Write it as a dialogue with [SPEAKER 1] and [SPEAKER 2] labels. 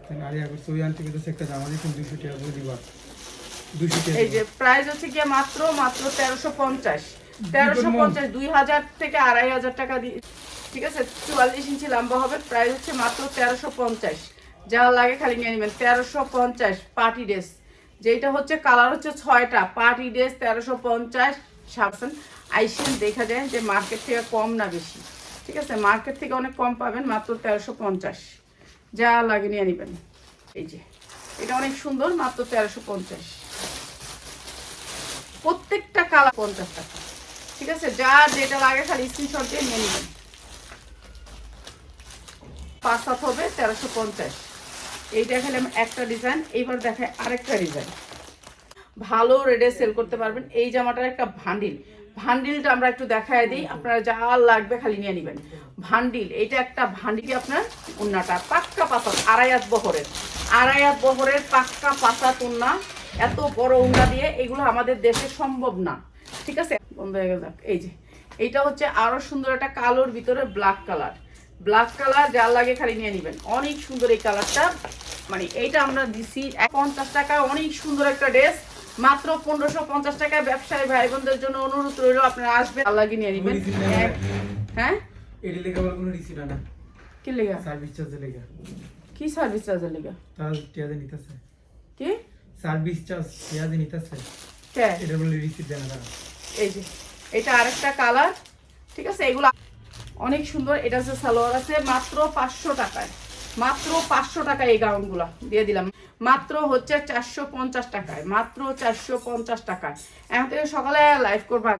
[SPEAKER 1] Area করছে ওই aunty কিন্তু একটা জামা দিচ্ছেন 200 টাকা করে দিবা 200 টাকা
[SPEAKER 2] এই যে প্রাইস হচ্ছে কি মাত্র 1350 1350 2000 থেকে 2500 টাকা দিয়ে, ঠিক আছে। 44 ইঞ্চি লম্বা হবে, প্রাইস হচ্ছে মাত্র 1350। যা লাগে খালি নিয়ে নেবেন। 1350 পার্টি ড্রেস, যেটা হচ্ছে কালার হচ্ছে 6টা, পার্টি ড্রেস 1350। সাবধান আইসেন, দেখা যায় যে মার্কেট থেকে কম না বেশি, ঠিক আছে। মার্কেট থেকে অনেক কম পাবেন, মাত্র 1350। যা লাগে নিয়ে নেবেন। এই যে এটা অনেক সুন্দর, মাত্র 1350। প্রত্যেকটা কালার 50 টাকা, ঠিক আছে। যা যেটা লাগে খালি স্ক্রিনশট দিয়ে নিয়ে নেবেন। 5 হাত হবে 1350। এইটা খেলে একটা ডিজাইন, এইবার দেখায় আরেকটা ডিজাইন। ভালো রেটে সেল করতে পারবেন। এই জামাটার একটা ভান্ডিলটা আমরা একটু দেখায় দিই, আপনারা যা লাগবে খালি নিয়ে নেবেন। ভান্ডিল, এটা একটা ভান্ডিল, আপনার উন্নাটা পাক্কা পাসাত, আড়াই হাত বহরের পাক্কা পাসাত উন্না। এত বড় উন্না দিয়ে এগুলো আমাদের দেশে সম্ভব না, ঠিক আছে। বন্ধ হয়ে গেল। এই যে এইটা হচ্ছে আরো সুন্দর একটা কালোর ভিতরে ব্ল্যাক কালার, যা লাগে খালি নিয়ে নেবেন। অনেক সুন্দর এই কালারটা, মানে এইটা আমরা দিছি 50 টাকায়। অনেক সুন্দর একটা ড্রেস, মাত্র 1550 টাকায়। ব্যবসায়ী ভাই বোনদের জন্য অনুরোধ রইল, আপনারা আসবেন, আল্লাহ নিয়ে নেবেন। হ্যাঁ,
[SPEAKER 1] এডি লেখা বল কোনো রিসিট না
[SPEAKER 2] কি লেগা?
[SPEAKER 1] সার্ভিস চার্জ লেখা।
[SPEAKER 2] কি সার্ভিস চার্জের লেগা?
[SPEAKER 1] চার্জ টিয়াতে নিতেছে
[SPEAKER 2] কি
[SPEAKER 1] সার্ভিস চার্জ টিয়াতে নিতেছে?
[SPEAKER 2] কে?
[SPEAKER 1] এটা বলে রিসিট দেন না।
[SPEAKER 2] এই যে এটা আরেকটা কালার, ঠিক আছে। এগুলো অনেক সুন্দর। এটা হচ্ছে সালোয়ার আছে, মাত্র 500 টাকায়। মাত্র 500 টাকায় এই গাউনগুলো দিয়ে দিলাম। মাত্র হচ্ছে 450 টাকায়, মাত্র 450 টাকায়। এখন থেকে সকালে লাইভ করবা।